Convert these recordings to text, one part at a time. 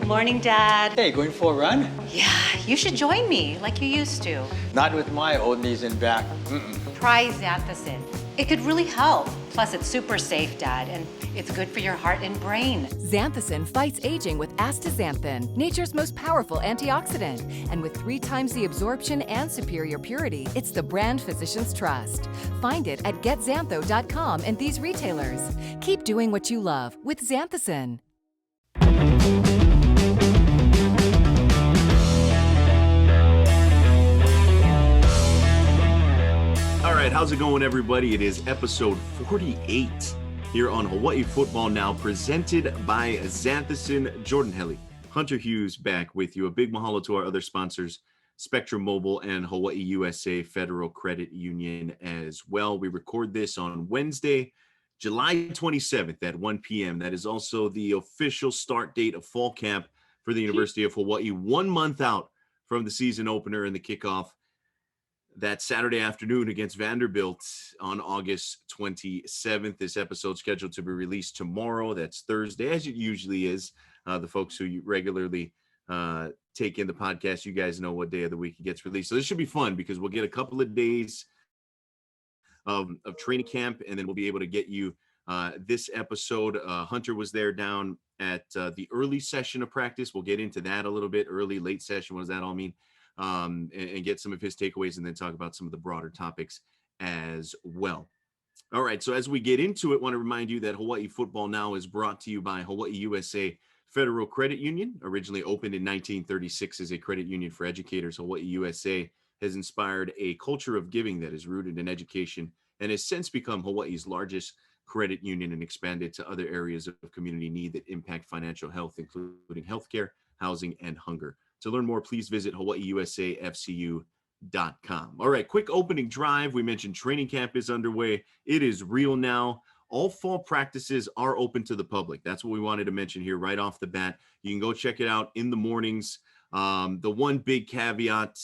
Morning, Dad. Hey, going for a run? Yeah, you should join me like you used to. Not with my old knees and back. Try Xanthicin. It could really help. Plus, it's super safe, Dad, and it's good for your heart and brain. Xanthicin fights aging with astaxanthin, nature's most powerful antioxidant. And with 3 times the absorption and superior purity, it's the brand physicians trust. Find it at getxantho.com and these retailers. Keep doing what you love with Xanthicin. All right, how's it going, everybody? It is episode 48 here on Hawaii Football Now, presented by Xanthicin. Jordan Helly, Hunter Hughes back with you. A big mahalo to our other sponsors, Spectrum Mobile and Hawaii USA Federal Credit Union as well. We record this on Wednesday, July 27th at 1 p.m. That is also the official start date of fall camp for the University of Hawaii, 1 month out from the season opener and the kickoff that Saturday afternoon against Vanderbilt on August 27th. This episode scheduled to be released tomorrow. That's Thursday, as it usually is. The folks who regularly take in the podcast, you guys know what day of the week it gets released. So this should be fun because we'll get a couple of days of training camp, and then we'll be able to get you this episode. Hunter was there down at the early session of practice. We'll get into that a little bit. Early, late session, what does that all mean? And get some of his takeaways and then talk about some of the broader topics as well. All right, so as we get into it, I want to remind you that Hawaii Football Now is brought to you by Hawaii USA Federal Credit Union. Originally opened in 1936 as a credit union for educators, Hawaii USA has inspired a culture of giving that is rooted in education and has since become Hawaii's largest credit union and expanded to other areas of community need that impact financial health, including healthcare, housing, and hunger. To learn more, please visit hawaiiusafcu.com. All right, quick opening drive. We mentioned training camp is underway. It is real now. All fall practices are open to the public. That's what we wanted to mention here right off the bat. You can go check it out in the mornings. The one big caveat,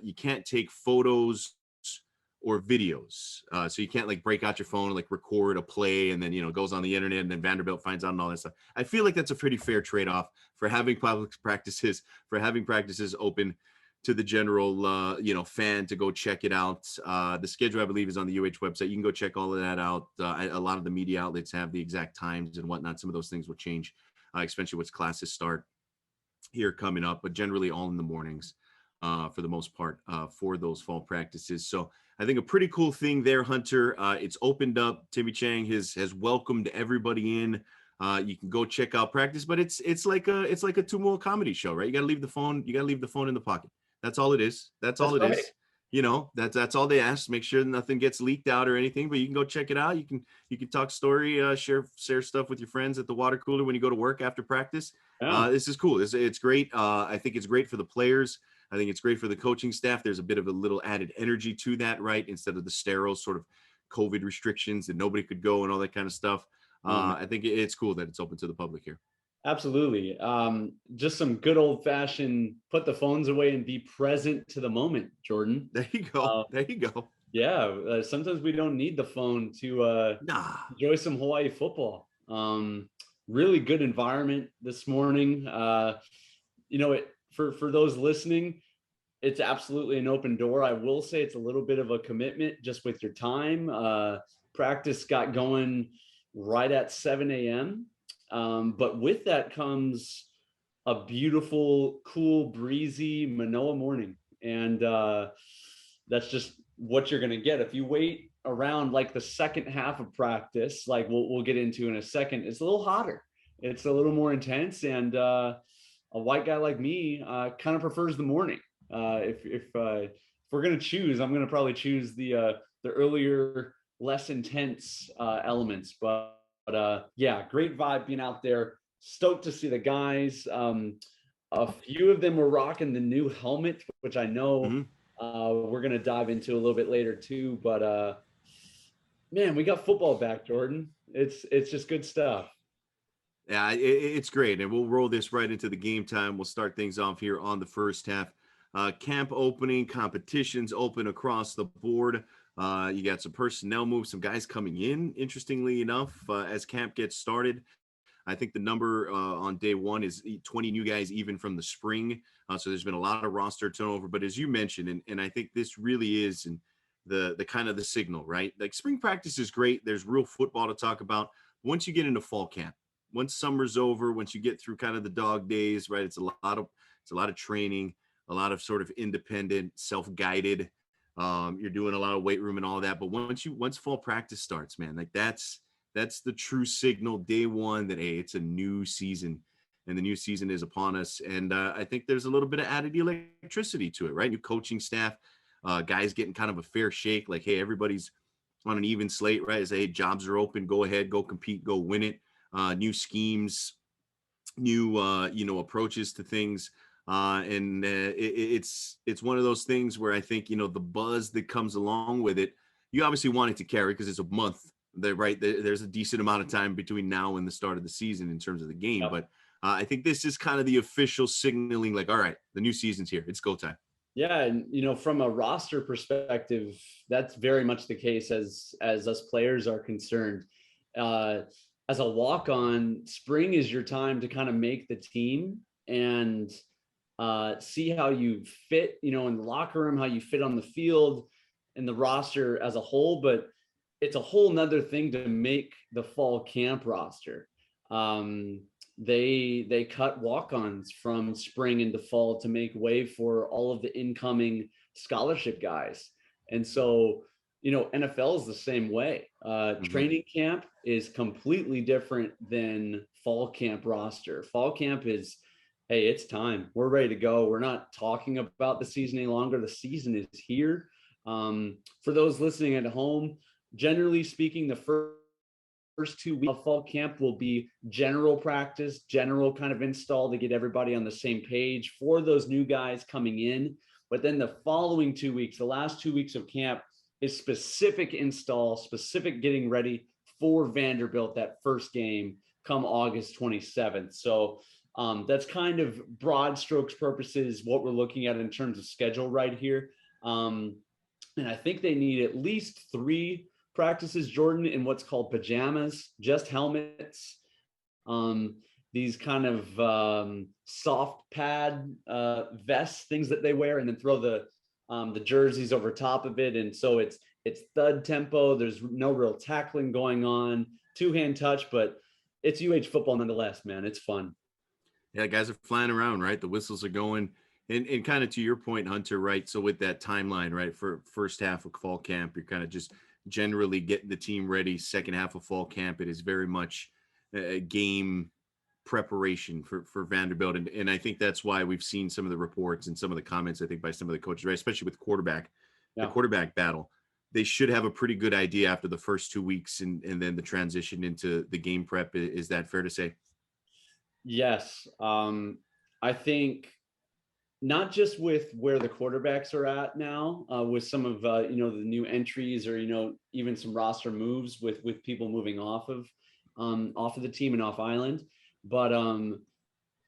you can't take photos or videos. So you can't like break out your phone and like record a play and then, you know, goes on the internet and then Vanderbilt finds out and all that stuff. I feel like that's a pretty fair trade-off for having public practices, for having practices open to the general, fan to go check it out. The schedule, I believe, is on the UH website. You can go check all of that out. A lot of the media outlets have the exact times and whatnot. Some of those things will change, especially once classes start here coming up, but generally all in the mornings for the most part for those fall practices. So I think a pretty cool thing there, Hunter. It's opened up. Timmy Chang has welcomed everybody in. You can go check out practice, but it's like a Tumo comedy show, right? You got to leave the phone. You got to leave the phone in the pocket. That's all it is. That's all it is. You know, that's all they ask. Make sure nothing gets leaked out or anything. But you can go check it out. You can talk story, share stuff with your friends at the water cooler when you go to work after practice. Yeah. This is cool. It's great. I think it's great for the players. I think it's great for the coaching staff. There's a bit of a little added energy to that, right? Instead of the sterile sort of COVID restrictions and nobody could go and all that kind of stuff. I think it's cool that it's open to the public here. Absolutely. Just some good old fashioned put the phones away and be present to the moment, Jordan. There you go. There you go. Yeah. Sometimes we don't need the phone to enjoy some Hawaii football. Really good environment this morning. For those listening, it's absolutely an open door. I will say it's a little bit of a commitment just with your time. Practice got going right at 7 a.m. But with that comes a beautiful, cool, breezy Manoa morning. And that's just what you're going to get. If you wait around like the second half of practice, like we'll get into in a second, it's a little hotter. It's a little more intense. And a white guy like me kind of prefers the morning. If we're going to choose, I'm going to probably choose the earlier, less intense elements. But yeah, great vibe being out there. Stoked to see the guys. A few of them were rocking the new helmet, which I know we're going to dive into a little bit later too. But man, we got football back, Jordan. It's just good stuff. Yeah, it's great. And we'll roll this right into the game time. We'll start things off here on the first half. Camp opening, competitions open across the board. You got some personnel moves, some guys coming in, interestingly enough, as camp gets started. I think the number on day one is 20 new guys, even from the spring. So there's been a lot of roster turnover. But as you mentioned, and I think this really is the kind of the signal, right? Like spring practice is great. There's real football to talk about. Once you get into fall camp, once summer's over, once you get through kind of the dog days, right? It's a lot of training, a lot of sort of independent, self-guided. You're doing a lot of weight room and all that. But once fall practice starts, man, like that's the true signal day one that, hey, it's a new season and the new season is upon us. And I think there's a little bit of added electricity to it, right? New coaching staff, guys getting kind of a fair shake, like, hey, everybody's on an even slate, right? Say, hey, jobs are open, go ahead, go compete, go win it. New schemes, new, approaches to things. It's one of those things where I think, the buzz that comes along with it, you obviously want it to carry because it's a month. There's a decent amount of time between now and the start of the season in terms of the game. Yep. But I think this is kind of the official signaling, like, all right, the new season's here. It's go time. Yeah, and from a roster perspective, that's very much the case as us players are concerned. As a walk-on, spring is your time to kind of make the team and see how you fit, in the locker room, how you fit on the field and the roster as a whole. But it's a whole nother thing to make the fall camp roster. They cut walk-ons from spring into fall to make way for all of the incoming scholarship guys. And so, NFL is the same way. Training camp is completely different than fall camp roster. Fall camp is, hey, it's time. We're ready to go. We're not talking about the season any longer. The season is here. For those listening at home, generally speaking, the first 2 weeks of fall camp will be general practice, general kind of install to get everybody on the same page for those new guys coming in. But then the following 2 weeks, the last 2 weeks of camp, is specific install, specific getting ready for Vanderbilt, that first game come August 27th. So that's kind of broad strokes purposes what we're looking at in terms of schedule right here. And I think they need at least 3 practices, Jordan, in what's called pajamas, just helmets, these kind of soft pad vests, things that they wear, and then throw the jerseys over top of it. And so it's thud tempo. There's no real tackling going on, 2-hand touch, but it's UH football nonetheless, man. It's fun. Yeah, guys are flying around, right? The whistles are going. And kind of to your point, Hunter, right? So with that timeline, right, for first half of fall camp, you're kind of just generally getting the team ready. Second half of fall camp, it is very much a game preparation for Vanderbilt. And I think that's why we've seen some of the reports and some of the comments, I think, by some of the coaches, right, especially with the quarterback battle. They should have a pretty good idea after the first 2 weeks and then the transition into the game prep. Is that fair to say? Yes. I think not just with where the quarterbacks are at now, with some of the new entries or even some roster moves with people moving off of the team and off island, but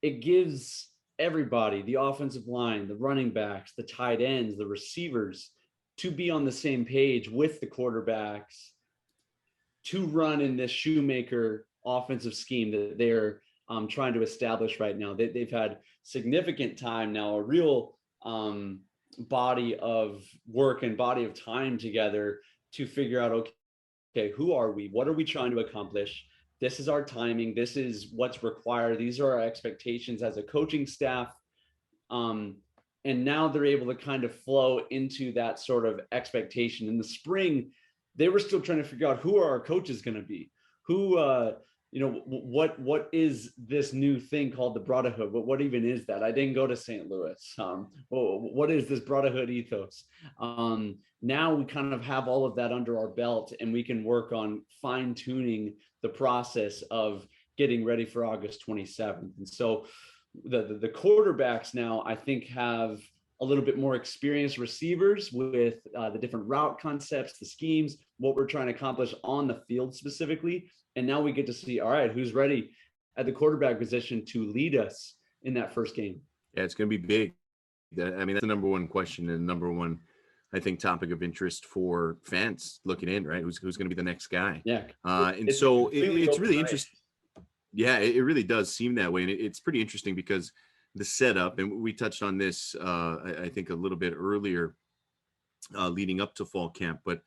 it gives everybody, the offensive line, the running backs, the tight ends, the receivers, to be on the same page with the quarterbacks to run in this Shoemaker offensive scheme that they're trying to establish right now. They've had significant time now, a real body of work and body of time together to figure out, okay, who are we? What are we trying to accomplish? This is our timing. This is what's required. These are our expectations as a coaching staff. And now they're able to kind of flow into that sort of expectation. In the spring, they were still trying to figure out who are our coaches going to be, who, what is this new thing called the Brotherhood? What even is that? I didn't go to St. Louis. What is this Brotherhood ethos? Now we kind of have all of that under our belt, and we can work on fine tuning the process of getting ready for August 27th. And so the quarterbacks now, I think, have a little bit more experienced receivers with the different route concepts, the schemes, what we're trying to accomplish on the field specifically. And now we get to see, all right, who's ready at the quarterback position to lead us in that first game? Yeah, it's going to be big. I mean, that's the number one question and number one, I think, topic of interest for fans looking in, right? Who's going to be the next guy? Yeah. And so it's really interesting. Yeah, it really does seem that way. And it's pretty interesting because the setup, and we touched on this, I think a little bit earlier, leading up to fall camp, but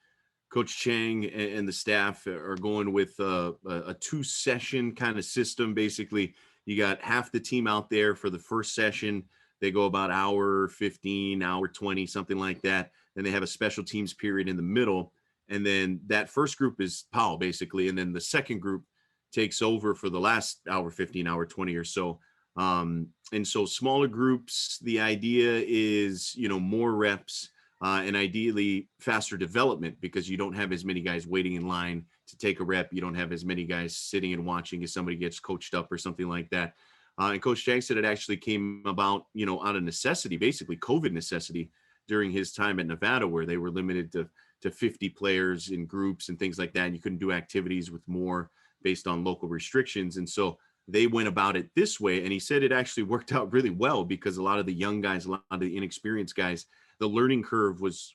Coach Chang and the staff are going with a two-session kind of system. Basically, you got half the team out there for the first session. They go about hour 15, hour 20, something like that. Then they have a special teams period in the middle. And then that first group is POW, basically. And then the second group takes over for the last hour 15, hour 20 or so. And so smaller groups, the idea is, more reps, and ideally faster development, because you don't have as many guys waiting in line to take a rep. You don't have as many guys sitting and watching as somebody gets coached up or something like that. And Coach Chang said it actually came about, out of necessity, basically COVID necessity, during his time at Nevada, where they were limited to 50 players in groups and things like that. And you couldn't do activities with more based on local restrictions. And so they went about it this way. And he said it actually worked out really well, because a lot of the young guys, a lot of the inexperienced guys, the learning curve was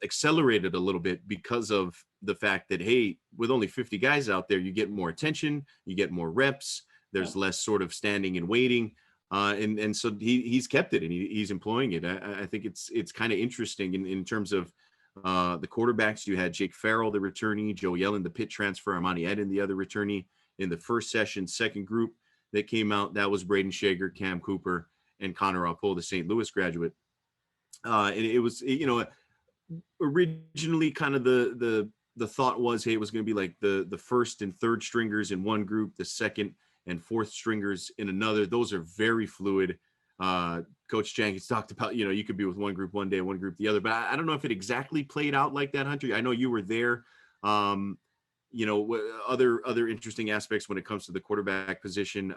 accelerated a little bit because of the fact that, hey, with only 50 guys out there, you get more attention, you get more reps, there's less sort of standing and waiting. And so he's kept it, and he's employing it. I think it's kind of interesting in terms of the quarterbacks. You had Jake Farrell, the returnee, Joe Yellen, the Pitt transfer, Armani Eden, the other returnee in the first session. Second group that came out, that was Braden Shager, Cam Cooper, and Connor Apple, the St. Louis graduate. And it was, originally kind of the thought was, hey, it was going to be like the first and third stringers in one group, the second and fourth stringers in another. Those are very fluid. Coach Chang has talked about, you could be with one group one day, one group the other, but I don't know if it exactly played out like that, Hunter. I know you were there. Other interesting aspects when it comes to the quarterback position.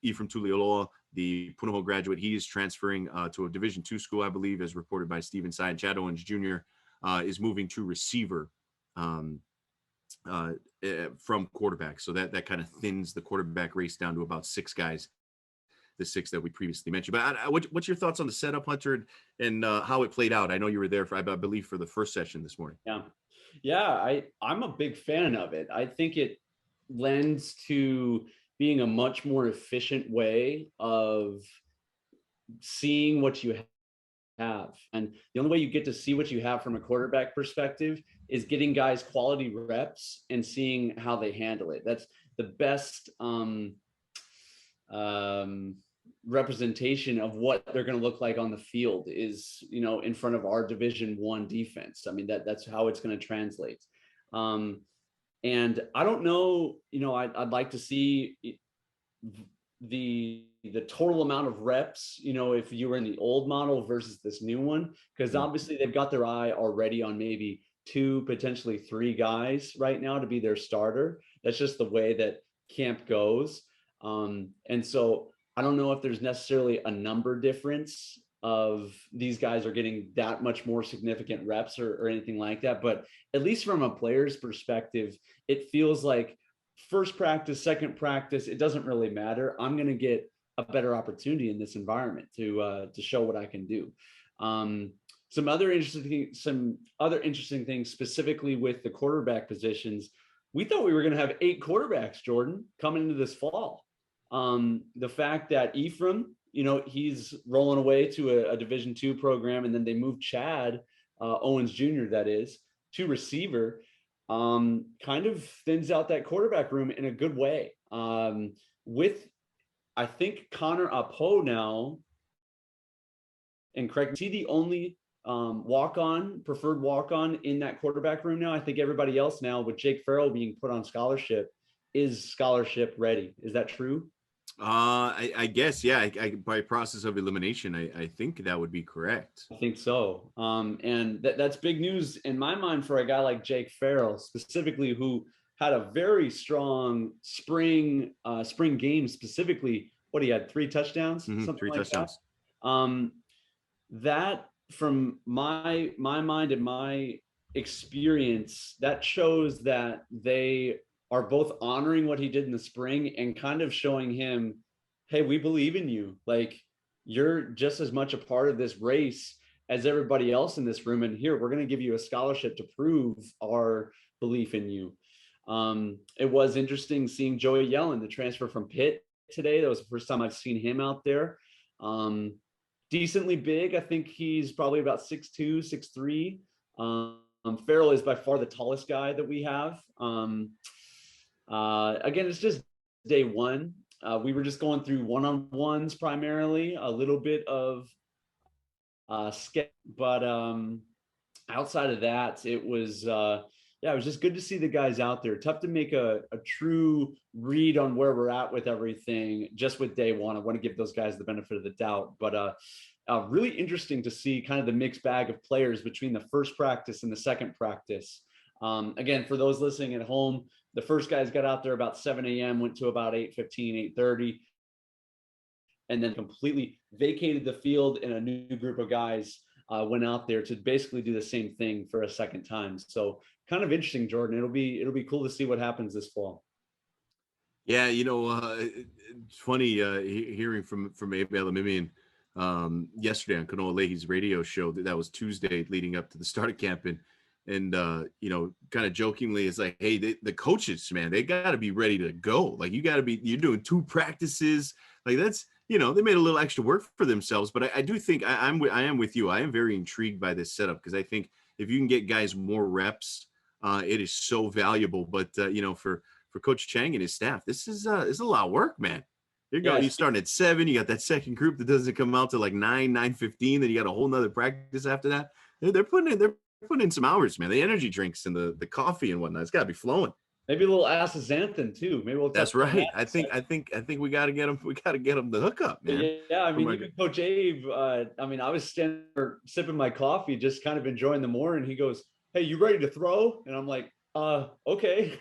Ephraim Tulioloa, the Punahou graduate, he is transferring to a Division II school, I believe, as reported by Stephen Tsai. And Chad Owens Jr. Is moving to receiver from quarterback. So that kind of thins the quarterback race down to about 6 guys, the 6 that we previously mentioned. But what's your thoughts on the setup, Hunter, and how it played out? I know you were there, I believe, for the first session this morning. Yeah, I'm a big fan of it. I think it lends to being a much more efficient way of seeing what you have. And the only way you get to see what you have from a quarterback perspective is getting guys quality reps and seeing how they handle it. That's the best representation of what they're going to look like on the field is, in front of our Division I defense. I mean, that's how it's going to translate. And I don't know, I'd like to see the total amount of reps, if you were in the old model versus this new one, because obviously they've got their eye already on maybe 2, potentially 3 guys right now to be their starter. That's just the way that camp goes. And so I don't know if there's necessarily a number difference of these guys are getting that much more significant reps or anything like that. But at least from a player's perspective, it feels like first practice, second practice, it doesn't really matter. I'm going to get a better opportunity in this environment to show what I can do. Some other interesting things specifically with the quarterback positions. We thought we were going to have 8 quarterbacks, Jordan, coming into this fall. The fact that Ephraim, he's rolling away to a Division II program, and then they moved Chad Owens Jr., that is, to receiver, kind of thins out that quarterback room in a good way. With, I think, Connor Apo now, and correct, is he the only preferred walk-on in that quarterback room now? I think everybody else now, with Jake Farrell being put on scholarship, is scholarship ready. Is that true? I guess, yeah. By process of elimination, I think that would be correct. I think so. And that's big news in my mind for a guy like Jake Farrell, specifically, who had a very strong spring game. Specifically, what he had 3 touchdowns, something 3 like touchdowns. That from my mind and my experience, that shows that they are both honoring what he did in the spring and kind of showing him, hey, we believe in you. Like, you're just as much a part of this race as everybody else in this room. And here, we're going to give you a scholarship to prove our belief in you. It was interesting seeing Joey Yellen, the transfer from Pitt today. That was the first time I've seen him out there. Decently big. I think he's probably about 6'2", 6'3". Farrell is by far the tallest guy that we have. Again, it's just day one. We were just going through one-on-ones primarily, a little bit of sketch, but outside of that, it was it was just good to see the guys out there. Tough to make a true read on where we're at with everything just with day one. I want to give those guys the benefit of the doubt, but really interesting to see kind of the mixed bag of players between the first practice and the second practice. Again, for those listening at home, the first guys got out there about 7 a.m., went to about 8:15, 8:30, and then completely vacated the field, and a new group of guys went out there to basically do the same thing for a second time. So kind of interesting, Jordan. It'll be cool to see what happens this fall. Yeah, it's funny hearing from Abe Alamimian yesterday on Kanoa Leahy's radio show. That was Tuesday leading up to the start of camp, and kind of jokingly, it's like, hey, the coaches, man, they got to be ready to go. Like, you're doing 2 practices. Like, that's, they made a little extra work for themselves. But I do think I am with you. I am very intrigued by this setup, because I think if you can get guys more reps, it is so valuable. But for Coach Chang and his staff, this is a lot of work, man. You starting at 7. You got that second group that doesn't come out to like 9:15. Then you got a whole nother practice after that. They're putting in some hours, man. The energy drinks and the coffee and whatnot, it's got to be flowing. Maybe a little astaxanthin too. Maybe we'll. That's right. I think we got to get them. We got to get them the hookup, man. Yeah, I mean, even Coach Abe. I was standing there sipping my coffee, just kind of enjoying the morning. He goes, "Hey, you ready to throw?" And I'm like, okay.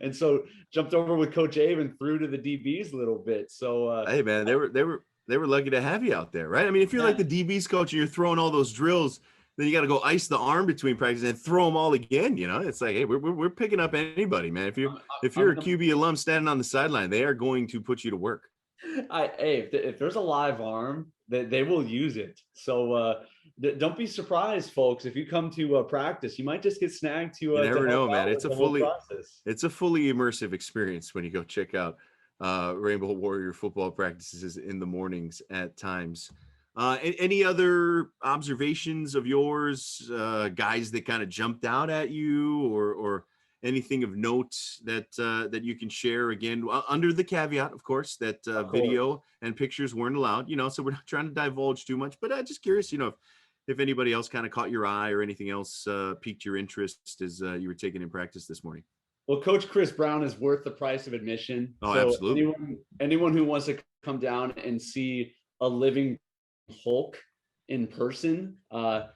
And so jumped over with Coach Abe and threw to the DBs a little bit. So hey, man, they were lucky to have you out there, right? I mean, if you're like the DBs coach and you're throwing all those drills, then you got to go ice the arm between practice and throw them all again. It's like, hey, we're picking up anybody, man. If you're a QB alum standing on the sideline, they are going to put you to work. If there's a live arm, they will use it. So don't be surprised, folks. If you come to practice, you might just get snagged to. You never know, man. It's a fully immersive experience when you go check out Rainbow Warrior football practices in the mornings at times. Any other observations of yours, guys that kind of jumped out at you, or anything of note that you can share? Again, under the caveat, of course, that video and pictures weren't allowed. So we're not trying to divulge too much. But just curious, if anybody else kind of caught your eye or anything else piqued your interest as you were taking in practice this morning. Well, Coach Chris Brown is worth the price of admission. Oh, so absolutely. Anyone who wants to come down and see a living Hulk in person, I'm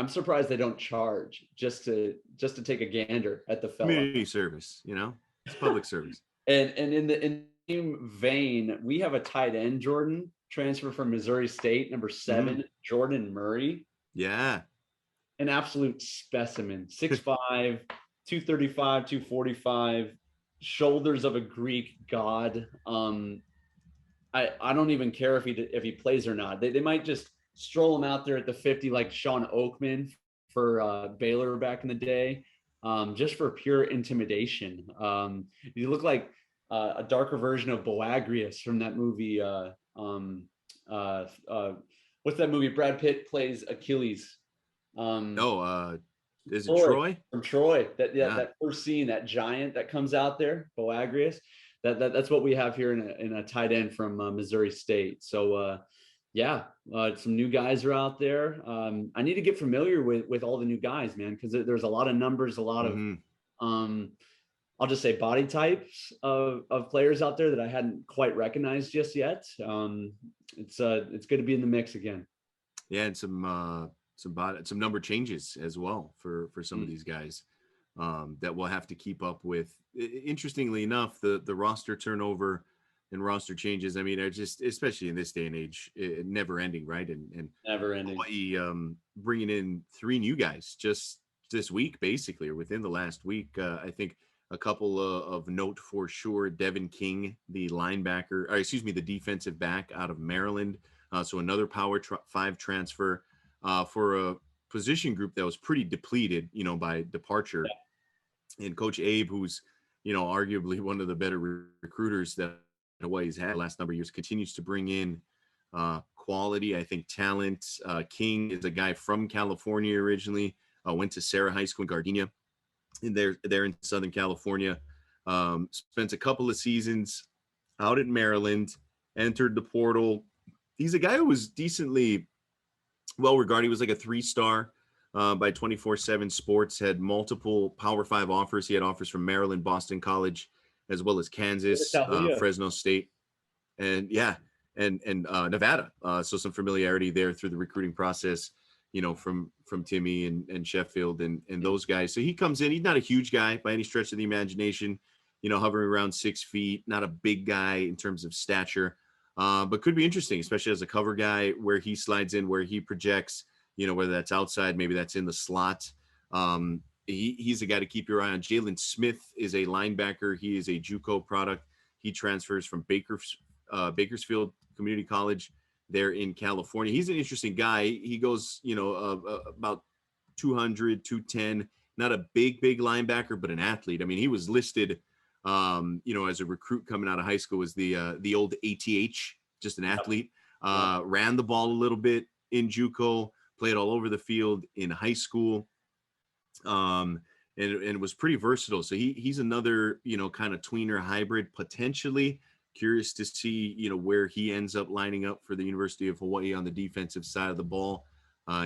surprised they don't charge just to take a gander at the fella. Community service, it's public service. And in the same vein, we have a tight end, Jordan, transfer from Missouri State, number 7, Jordan Murray. Yeah, an absolute specimen. 6'5", 235, 245, shoulders of a Greek god. I don't even care if he plays or not. They might just stroll him out there at the 50 like Sean Oakman for Baylor back in the day, just for pure intimidation. You look like a darker version of Boagrius from that movie. What's that movie? Brad Pitt plays Achilles. Is it Troy? From Troy. That first scene, that giant that comes out there, Boagrius. That's what we have here in a tight end from Missouri State. So some new guys are out there. I need to get familiar with all the new guys, man, because there's a lot of numbers, a lot of I'll just say body types of players out there that I hadn't quite recognized just yet. It's good to be in the mix again. Yeah, and some number changes as well for some of these guys that we'll have to keep up with. Interestingly enough, the roster turnover and roster changes, I mean, are just, especially in this day and age, never ending, right? And never ending. Hawaii bringing in 3 new guys just this week, basically, or within the last week. I think a couple of note for sure. Devin King, the the defensive back out of Maryland. So another Power 5 transfer for a position group that was pretty depleted, by departure. And Coach Abe, who's, arguably one of the better recruiters that Hawaii's had the last number of years, continues to bring in quality, I think, talent. King is a guy from California originally, went to Sarah High School in Gardenia, and they're in Southern California. Spent a couple of seasons out in Maryland, entered the portal. He's a guy who was decently well regarded. He was like a 3-star by 24/7 Sports, had multiple Power 5 offers. He had offers from Maryland, Boston College, as well as Kansas, Fresno State, and Nevada. So some familiarity there through the recruiting process, from Timmy and Sheffield and those guys. So he comes in. He's not a huge guy by any stretch of the imagination, hovering around 6 feet, not a big guy in terms of stature, but could be interesting, especially as a cover guy, where he slides in, where he projects, whether that's outside, maybe that's in the slot. He's a guy to keep your eye on. Jalen Smith is a linebacker. He is a JUCO product. He transfers from Bakersfield Community College there in California. He's an interesting guy. He goes, about 200, 210, not a big linebacker, but an athlete. I mean, he was listed, as a recruit coming out of high school, as the old ATH, just an athlete. Ran the ball a little bit in JUCO, played all over the field in high school, and was pretty versatile. So he's another, kind of tweener hybrid potentially. Curious to see, where he ends up lining up for the University of Hawaii on the defensive side of the ball.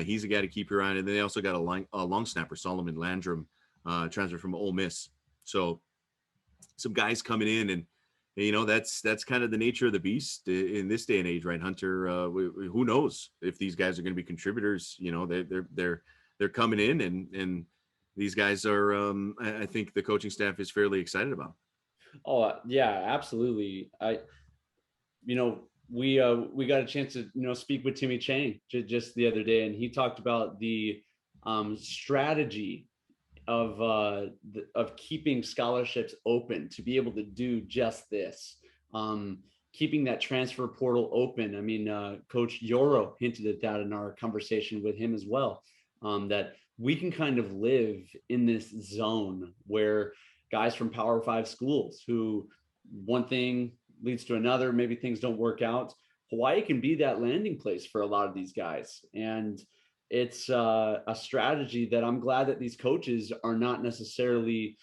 He's a guy to keep your eye on. And then they also got a long snapper, Solomon Landrum, transfer from Ole Miss. So some guys coming in, and that's kind of the nature of the beast in this day and age, right, Hunter? Who knows if these guys are going to be contributors? They're coming in, and these guys are. I think the coaching staff is fairly excited about. Oh yeah, absolutely. We got a chance to speak with Timmy Chang just the other day, and he talked about the strategy of keeping scholarships open to be able to do just this, keeping that transfer portal open. I mean, Coach Yoro hinted at that in our conversation with him as well, that we can kind of live in this zone where guys from Power 5 schools, who one thing leads to another, maybe things don't work out. Hawaii can be that landing place for a lot of these guys. And it's a strategy that I'm glad that these coaches are not necessarily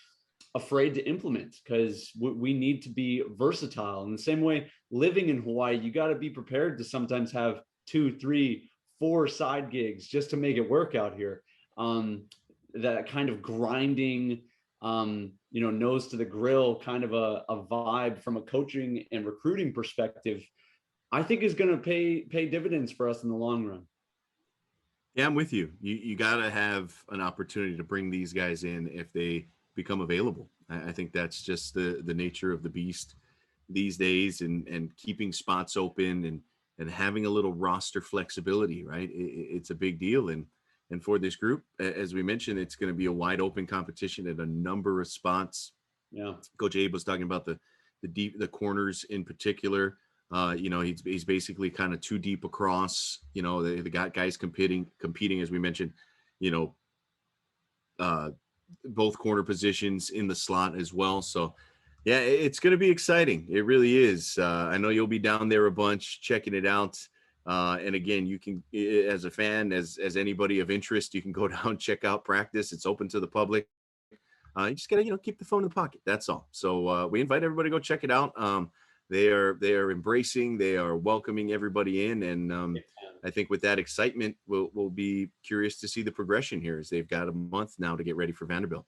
afraid to implement, because we need to be versatile. In the same way, living in Hawaii, you got to be prepared to sometimes have 2, 3, 4 side gigs just to make it work out here. That kind of grinding, nose to the grill kind of a vibe from a coaching and recruiting perspective, I think is going to pay dividends for us in the long run. Yeah, I'm with you. You got to have an opportunity to bring these guys in if they become available. I think that's just the nature of the beast these days, and keeping spots open and having a little roster flexibility, right? It's a big deal. And for this group, as we mentioned, it's going to be a wide open competition at a number of spots. Yeah. Coach Abe was talking about the corners in particular. He's basically kind of 2 deep across. They got guys competing, as we mentioned. Both corner positions in the slot as well. So, yeah, it's going to be exciting. It really is. I know you'll be down there a bunch checking it out. And again, you can, as a fan, as anybody of interest, you can go down, check out practice. It's open to the public. You just gotta, keep the phone in the pocket. That's all. So we invite everybody to go check it out. They are embracing, they are welcoming everybody in. And I think with that excitement, we'll be curious to see the progression here, as they've got a month now to get ready for Vanderbilt.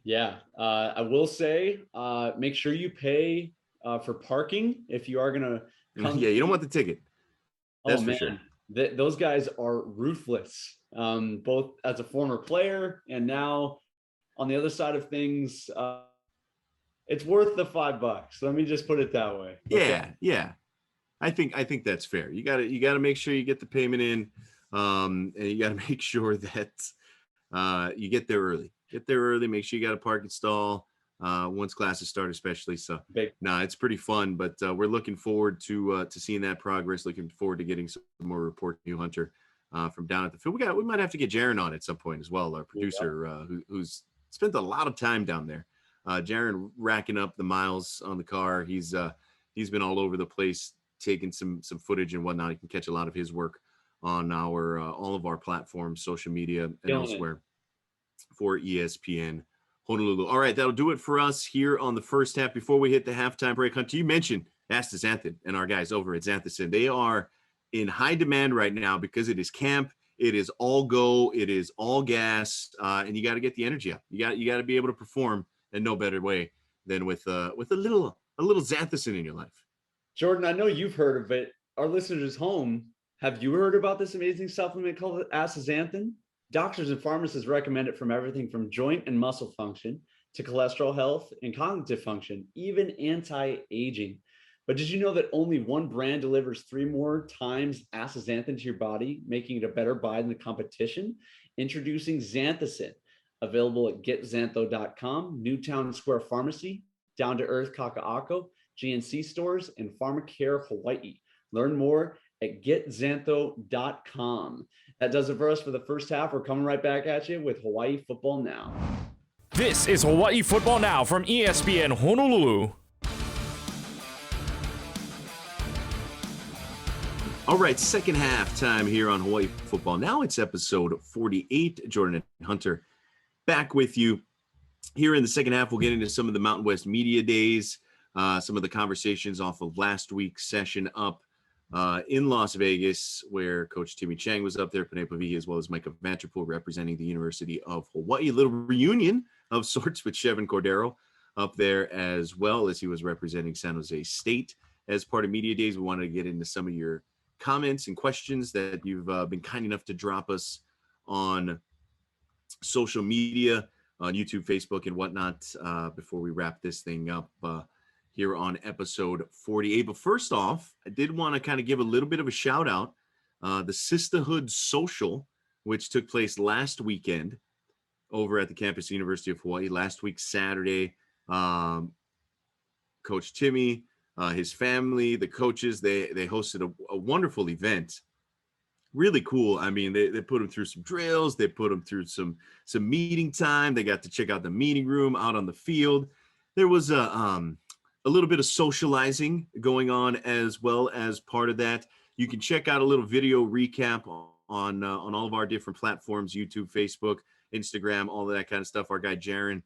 Yeah. I will say, make sure you pay for parking if you are going to come. Yeah, you don't want the ticket. That's for sure. Those guys are ruthless, both as a former player and now on the other side of things. It's worth the $5. Let me just put it that way. Okay. Yeah. I think that's fair. You gotta make sure you get the payment in, and you gotta make sure that you get there early. Make sure you got a parking stall once classes start, especially. So it's pretty fun, but we're looking forward to seeing that progress. Looking forward to getting some more report from you, Hunter, from down at the field. We might have to get Jaron on at some point as well, our producer, who's spent a lot of time down there. Jaron racking up the miles on the car. He's been all over the place, taking some footage and whatnot. You can catch a lot of his work on our all of our platforms, social media, and elsewhere for ESPN Honolulu. All right, that'll do it for us here on the first half. Before we hit the halftime break, Hunter, you mentioned Asta Xanthan and our guys over at Xanthan. They are in high demand right now because it is camp. It is all go. It is all gas, and you got to get the energy up. You got to be able to perform in no better way than with a little Xanthan in your life. Jordan, I know you've heard of it. Our listeners home, have you heard about this amazing supplement called astaxanthin? Doctors and pharmacists recommend it from everything from joint and muscle function to cholesterol health and cognitive function, even anti-aging. But did you know that only one brand delivers 3 more times astaxanthin to your body, making it a better buy than the competition? Introducing Xanthan, available at getzantho.com, Newtown Square Pharmacy, Down to Earth Kaka'ako, GNC stores, and Pharmacare Hawaii. Learn more at getzantho.com. That does it for us for the first half. We're coming right back at you with Hawaii Football Now. This is Hawaii Football Now from ESPN Honolulu. All right, second half time here on Hawaii Football Now. It's episode 48. Jordan and Hunter back with you. Here in the second half, we'll get into some of the Mountain West Media Days, some of the conversations off of last week's session up in Las Vegas, where Coach Timmy Chang was up there, Panay Pavihi, as well as Micah Vanterpool representing the University of Hawaii. A little reunion of sorts with Chevin Cordero up there, as well as he was representing San Jose State as part of Media Days. We wanted to get into some of your comments and questions that you've been kind enough to drop us on social media, on YouTube, Facebook, and whatnot, before we wrap this thing up here on episode 48. But first off, I did want to kind of give a little bit of a shout out. The Sisterhood Social, which took place last weekend over at the campus University of Hawaii, last week, Saturday. Coach Timmy, his family, the coaches, they hosted a wonderful event. Really cool. I mean, they put them through some drills. They put them through some meeting time. They got to check out the meeting room out on the field. There was a little bit of socializing going on as well as part of that. You can check out a little video recap on all of our different platforms, YouTube, Facebook, Instagram, all of that kind of stuff. Our guy Jaron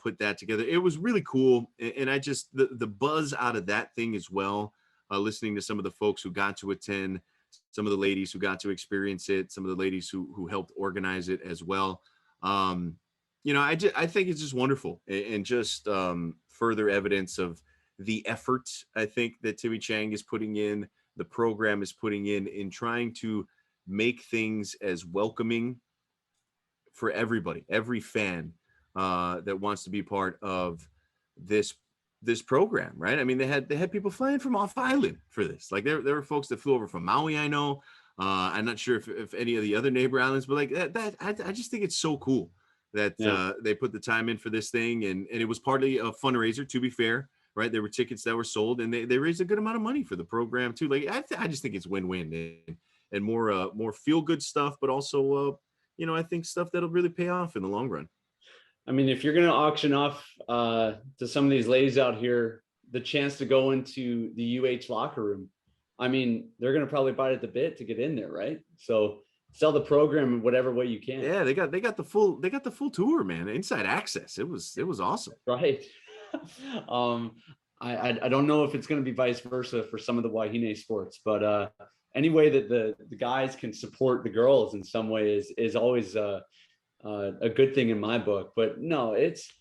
put that together. It was really cool. And I just, the buzz out of that thing as well, listening to some of the folks who got to attend, some of the ladies who got to experience it, some of the ladies who helped organize it as well. I think it's just wonderful, and just further evidence of the effort I think that Timmy Chang is putting in, the program is putting in trying to make things as welcoming for everybody, every fan that wants to be part of this program, right? I mean, they had people flying from off island for this. Like there were folks that flew over from Maui, I know. I'm not sure if any of the other neighbor islands, but like that I just think it's so cool that they put the time in for this thing, and it was partly a fundraiser, to be fair, right? There were tickets that were sold, and they raised a good amount of money for the program too. Like I just think it's win-win, and more feel-good stuff, but also I think stuff that'll really pay off in the long run. I mean, if you're going to auction off to some of these ladies out here the chance to go into the UH locker room, I mean, they're going to probably bite at the bit to get in there, right? So sell the program in whatever way you can. Yeah, they got the full tour, man. Inside access. It was awesome. Right. I don't know if it's going to be vice versa for some of the Wahine sports, but any way that the guys can support the girls in some way is always a good thing in my book. But no, it's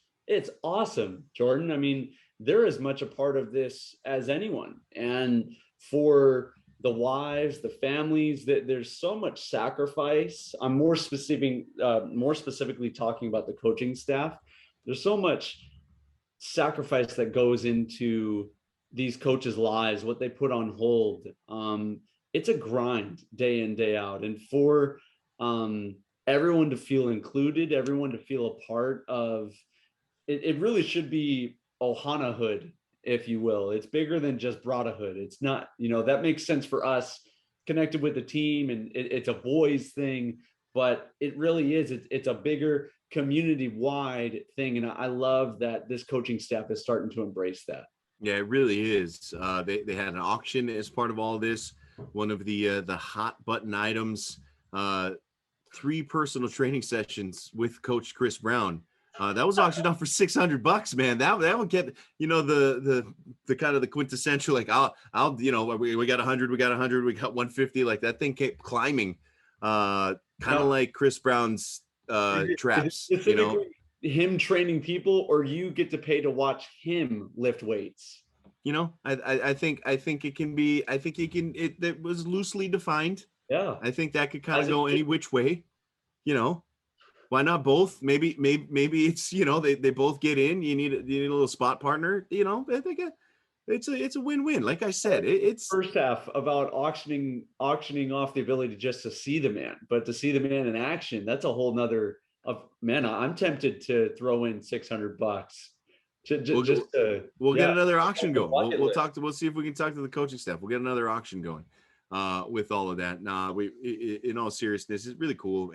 awesome, Jordan. I mean, they're as much a part of this as anyone. And for the wives, the families, that there's so much sacrifice. I'm more specifically talking about the coaching staff. There's so much sacrifice that goes into these coaches' lives, what they put on hold. It's a grind day in, day out. And for everyone to feel included, everyone to feel a part of it, it really should be Ohanahood, if you will. It's bigger than just Brotherhood. It's not, that makes sense for us connected with the team, and it's a boys thing, but it really is. It's a bigger community-wide thing. And I love that this coaching staff is starting to embrace that. Yeah, it really is. They had an auction as part of all this. One of the hot button items, 3 personal training sessions with Coach Chris Brown. That was auctioned off for $600, man. That would get, the kind of the quintessential, like I'll we got 100, we got 100, we got 150. Like that thing kept climbing, kind of like Chris Brown's traps. Him training people, or you get to pay to watch him lift weights. I think it can be. I think it was loosely defined. Yeah, I think that could kind of go any which way. Why not both? Maybe it's they both get in. You need a little spot partner. I think it's a win-win. Like I said, it's first half about auctioning off the ability just to see the man, but to see the man in action, that's a whole nother. Man, I'm tempted to throw in $600. We'll get another auction going. We'll see if we can talk to the coaching staff. We'll get another auction going with all of that. In all seriousness, it's really cool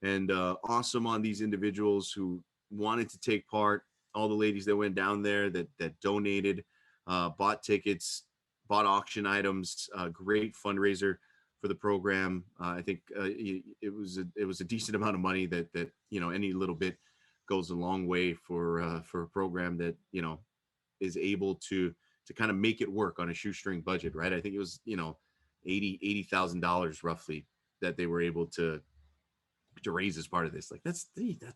and awesome on these individuals who wanted to take part. All the ladies that went down there that donated, bought tickets, bought auction items, great fundraiser for the program. I think it was a decent amount of money that any little bit goes a long way for a program that is able to kind of make it work on a shoestring budget, right? I think it was $80,000 roughly that they were able to raise as part of this. Like that's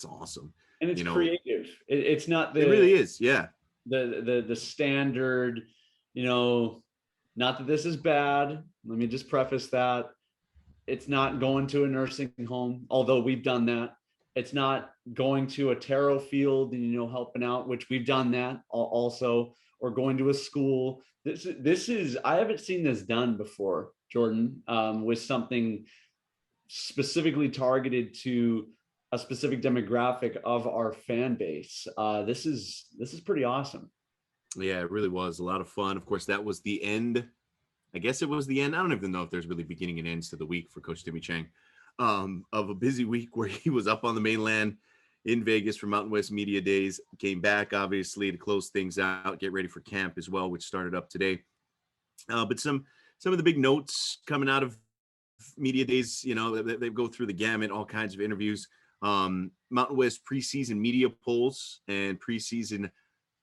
awesome, and it's creative. It's not it really is, yeah. The standard, not that this is bad. Let me just preface that. It's not going to a nursing home, although we've done that. It's not going to a tarot field and, helping out, which we've done that also, or going to a school. This is, I haven't seen this done before, Jordan, with something specifically targeted to a specific demographic of our fan base. This is pretty awesome. Yeah, it really was a lot of fun. Of course, that was the end. I guess it was the end. I don't even know if there's really beginning and ends to the week for Coach Timmy Chang, of a busy week where he was up on the mainland in Vegas for Mountain West Media Days, came back obviously to close things out, get ready for camp as well, which started up today. But some of the big notes coming out of Media Days, they go through the gamut, all kinds of interviews. Mountain West preseason media polls and preseason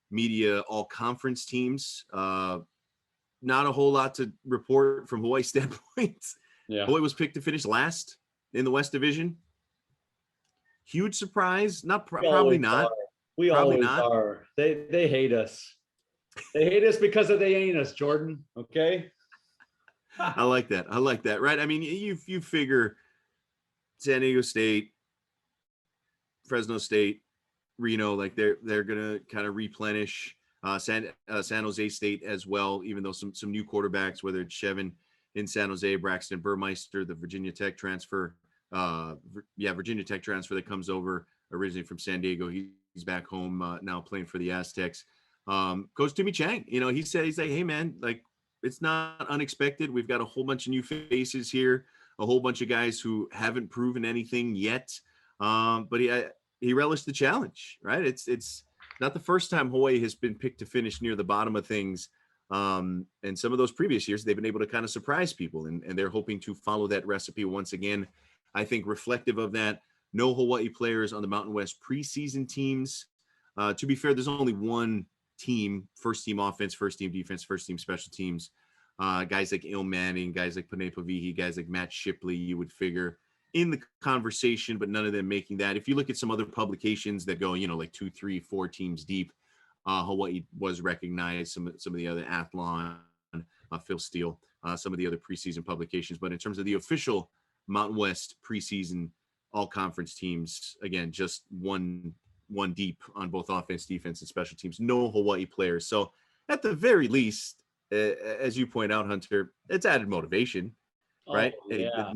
media all conference teams. Not a whole lot to report from Hawaii standpoint. Yeah. Hawaii was picked to finish last in the West Division. Huge surprise. Probably not. We always are. They hate us. They hate us because they ain't us, Jordan. Okay. I like that. Right. I mean, you figure San Diego State, Fresno State, Reno, like they're gonna kind of replenish. San Jose State as well, even though some new quarterbacks, whether it's Chevin in San Jose, Braxton Burmeister, the Virginia Tech transfer, Virginia Tech transfer that comes over originally from San Diego. He's back home now playing for the Aztecs. Coach Timmy Chang, he's like, hey man, like it's not unexpected. We've got a whole bunch of new faces here, a whole bunch of guys who haven't proven anything yet. But he relished the challenge, right? It's not the first time Hawaii has been picked to finish near the bottom of things. And some of those previous years, they've been able to kind of surprise people, and they're hoping to follow that recipe once again. I think reflective of that, no Hawaii players on the Mountain West preseason teams. To be fair, there's only one team, first team offense, first team defense, first team special teams. Guys like Il Manning, guys like Panay Pavihi, guys like Matt Shipley, you would figure in the conversation, but none of them making that. If you look at some other publications that go, like 2, 3, 4 teams deep, Hawaii was recognized. Some of the other Athlon, Phil Steele, some of the other preseason publications. But in terms of the official Mountain West preseason all conference teams, again, just one deep on both offense, defense, and special teams. No Hawaii players. So at the very least, as you point out, Hunter, it's added motivation, right? Oh, yeah.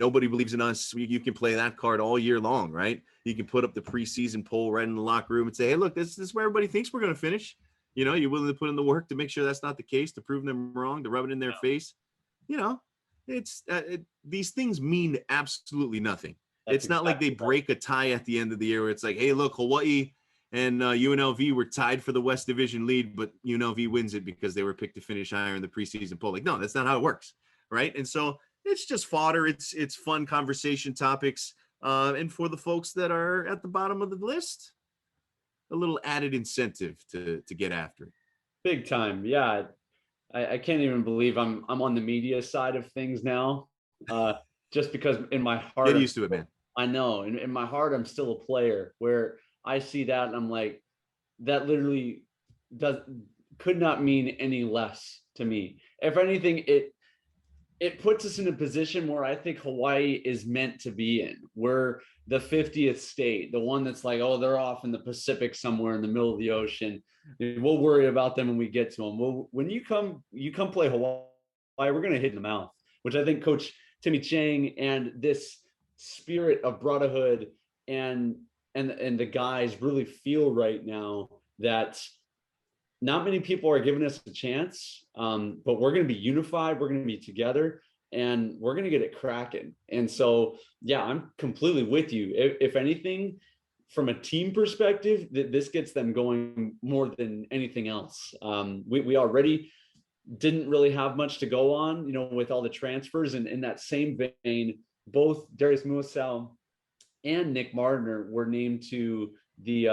Nobody believes in us. You can play that card all year long, right? You can put up the preseason poll right in the locker room and say, hey, look, this is where everybody thinks we're going to finish. You're willing to put in the work to make sure that's not the case, to prove them wrong, to rub it in their face. It's these things mean absolutely nothing That's It's not like they exactly right. break a tie at the end of the year where it's like, hey, look, Hawaii and UNLV were tied for the West Division lead, but UNLV wins it because they were picked to finish higher in the preseason poll. Like, no, that's not how it works, right? And so it's just fodder. It's fun conversation topics. And for the folks that are at the bottom of the list, a little added incentive to get after it. Big time. Yeah. I can't even believe I'm on the media side of things now. Just because in my heart, Get used to it, man. I know. In my heart, I'm still a player where I see that and I'm like, that literally could not mean any less to me. If anything, it puts us in a position where I think Hawaii is meant to be in. We're the 50th state, the one that's like, oh, they're off in the Pacific somewhere in the middle of the ocean. We'll worry about them when we get to them. Well, when you come play Hawaii, we're going to hit in the mouth, which I think Coach Timmy Chang and this spirit of brotherhood and the guys really feel right now that not many people are giving us a chance, but we're going to be unified. We're going to be together and we're going to get it cracking. And so, yeah, I'm completely with you. If anything, from a team perspective, this gets them going more than anything else. We already didn't really have much to go on, with all the transfers. And in that same vein, both Darius Muasau and Nick Mardner were named to the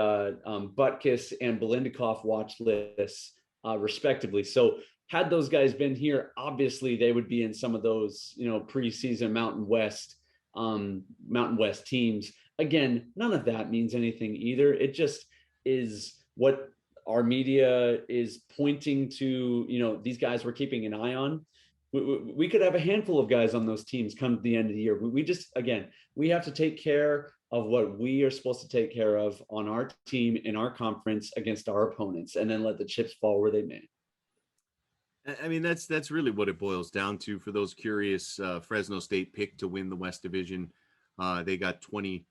Butkus and Belindikoff watch lists, respectively. So had those guys been here, obviously they would be in some of those, preseason Mountain West teams. Again, none of that means anything either. It just is what our media is pointing to, these guys we're keeping an eye on. We could have a handful of guys on those teams come to the end of the year. We have to take care of what we are supposed to take care of on our team in our conference against our opponents, and then let the chips fall where they may. I mean, that's really what it boils down to. For those curious, Fresno State picked to win the West Division. They got 20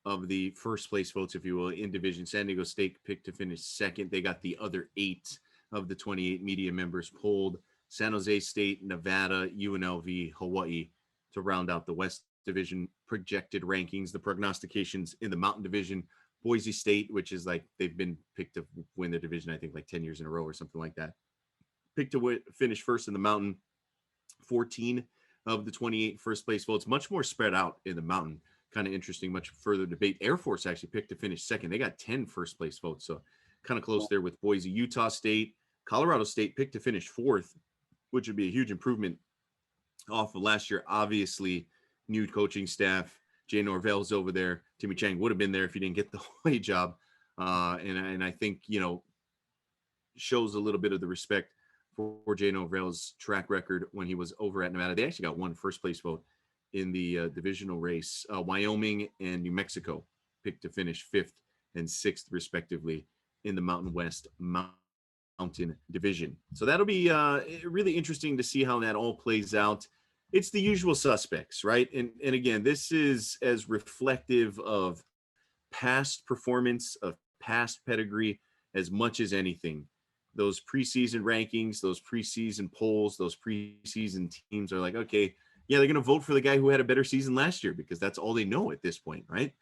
of the first place votes, if you will, in division. San Diego State picked to finish second. They got the other 8 of the 28 media members polled. San Jose State, Nevada, UNLV, Hawaii to round out the West Division projected rankings. The prognostications in the Mountain Division, Boise State, which is like they've been picked to win the division, I think like 10 years in a row or something like that. Picked to finish first in the Mountain. 14 of the 28 first place votes, much more spread out in the Mountain. Kind of interesting, much further debate. Air Force actually picked to finish second. They got 10 first place votes, so kind of close there with Boise. Utah State, Colorado State picked to finish fourth, which would be a huge improvement off of last year. Obviously, new coaching staff. Jay Norvell's over there. Timmy Chang would have been there if he didn't get the Hawaii job. And I think, shows a little bit of the respect for Jay Norvell's track record when he was over at Nevada. They actually got one first place vote in the divisional race. Wyoming and New Mexico picked to finish 5th and 6th, respectively, in the Mountain West Mountain Division. So that'll be really interesting to see how that all plays out. It's the usual suspects, right? And again, this is as reflective of past performance, of past pedigree, as much as anything. Those preseason rankings, those preseason polls, those preseason teams are like, okay, yeah, they're going to vote for the guy who had a better season last year because that's all they know at this point, right?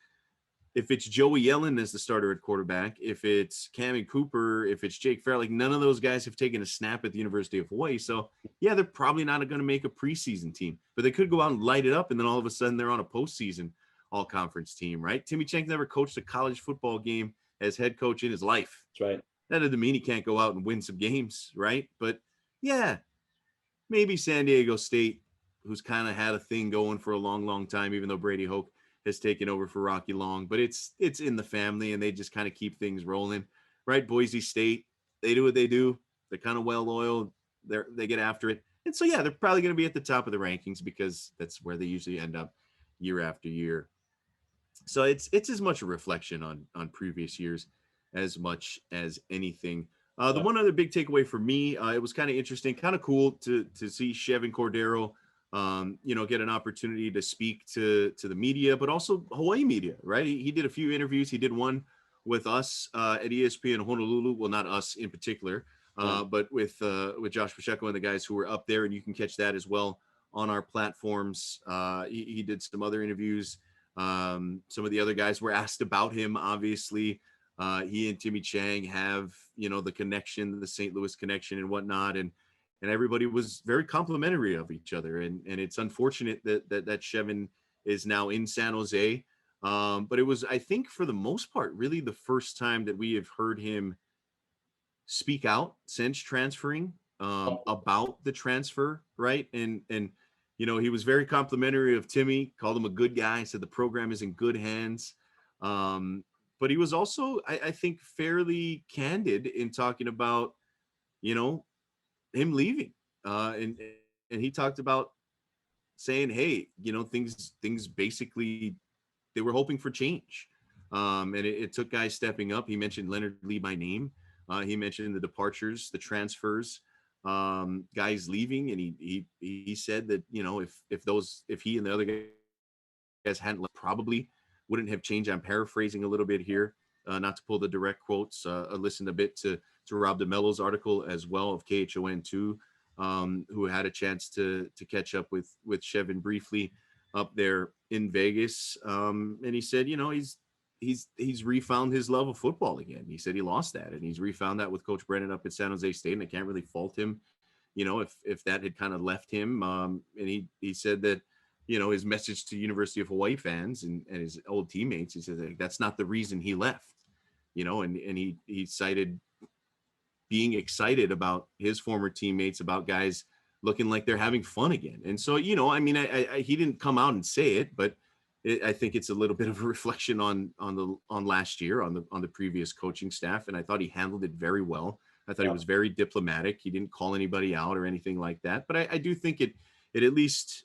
If it's Joey Yellen as the starter at quarterback, if it's Cammie Cooper, if it's Jake Farrell, like none of those guys have taken a snap at the University of Hawaii. So, yeah, they're probably not going to make a preseason team, but they could go out and light it up, and then all of a sudden they're on a postseason all-conference team, right? Timmy Chang never coached a college football game as head coach in his life. That's right. That doesn't mean he can't go out and win some games, right? But, yeah, maybe San Diego State, who's kind of had a thing going for a long, long time, even though Brady Hoke has taken over for Rocky Long, but it's in the family and they just kind of keep things rolling, right? Boise State, they do what they do. They're kind of well-oiled. They get after it. And so, yeah, they're probably going to be at the top of the rankings because that's where they usually end up year after year. So it's as much a reflection on previous years as much as anything. The one other big takeaway for me, it was kind of interesting, kind of cool to see Chevin Cordero get an opportunity to speak to the media, but also Hawaii media, right? He did a few interviews. He did one with us at ESPN Honolulu. Well, not us in particular, but with Josh Pacheco and the guys who were up there, and you can catch that as well on our platforms. He did some other interviews Some of the other guys were asked about him. Obviously, he and Timmy Chang have, the connection, the St. Louis connection and whatnot. And everybody was very complimentary of each other. And it's unfortunate that Shevin is now in San Jose. But it was, I think, for the most part, really the first time that we have heard him speak out since transferring about the transfer, right? And he was very complimentary of Timmy, called him a good guy, said the program is in good hands. But he was also, I think, fairly candid in talking about, him leaving. And he talked about saying, hey, things basically, they were hoping for change. And it took guys stepping up. He mentioned Leonard Lee by name. He mentioned the departures, the transfers, guys leaving. And he said that, if he and the other guys hadn't left, probably wouldn't have changed. I'm paraphrasing a little bit here, not to pull the direct quotes. I listened a bit to Rob DeMello's article as well of KHON2, who had a chance to catch up with Shevin briefly up there in Vegas. And he said, he's refound his love of football again. He said he lost that, and he's refound that with Coach Brennan up at San Jose State. And I can't really fault him, if that had kind of left him. And he said that, his message to University of Hawaii fans and his old teammates, he said that's not the reason he left, and he cited being excited about his former teammates, about guys looking like they're having fun again. And so, he didn't come out and say it, but I think it's a little bit of a reflection on last year, on the previous coaching staff. And I thought he handled it very well. I thought he was very diplomatic. He didn't call anybody out or anything like that. But I do think it at least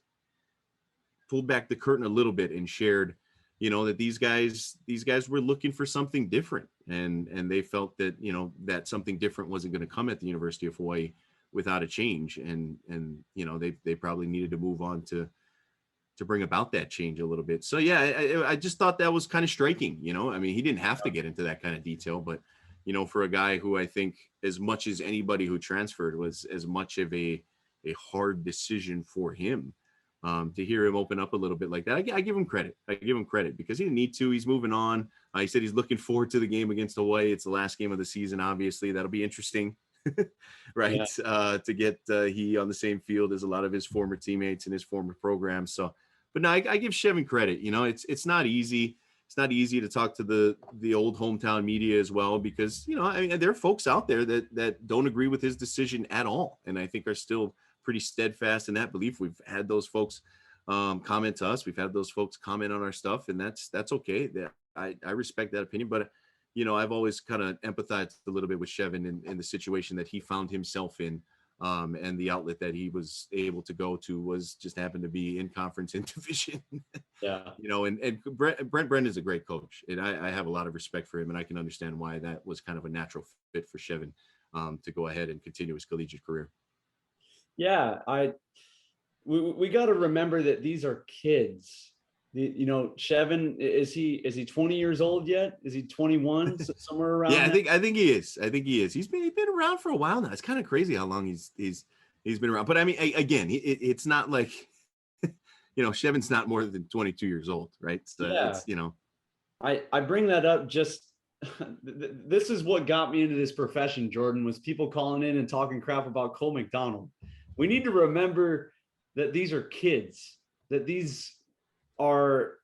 pulled back the curtain a little bit and shared, that these guys were looking for something different. And they felt that, that something different wasn't going to come at the University of Hawaii without a change. And they probably needed to move on to bring about that change a little bit. So, yeah, I just thought that was kind of striking. He didn't have to get into that kind of detail, but, for a guy who I think, as much as anybody who transferred, was as much of a hard decision for him, to hear him open up a little bit like that. I give him credit. Because he didn't need to. He's moving on. He said he's looking forward to the game against Hawaii. It's the last game of the season, obviously. That'll be interesting, right? Yeah. To get he on the same field as a lot of his former teammates and his former programs. So, but no, I give Shevin credit. It's not easy. It's not easy to talk to the old hometown media as well, because, there are folks out there that don't agree with his decision at all. And I think are still pretty steadfast in that belief. We've had those folks comment to us. We've had those folks comment on our stuff, and that's okay. I respect that opinion, but I've always kind of empathized a little bit with Shevin in the situation that he found himself in, and the outlet that he was able to go to was just happened to be in conference in division. Yeah. And Brent Brennan is a great coach, and I have a lot of respect for him, and I can understand why that was kind of a natural fit for Shevin to go ahead and continue his collegiate career. Yeah, we got to remember that these are kids. Shevin, is he 20 years old yet? Is he 21? Somewhere around? Yeah, I think he is. He's been around for a while now. It's kind of crazy how long he's been around. But I mean, again, it's not like Shevin's not more than 22 years old, right? So yeah. I bring that up just. This is what got me into this profession, Jordan, was people calling in and talking crap about Cole McDonald. We need to remember that these are kids, that these are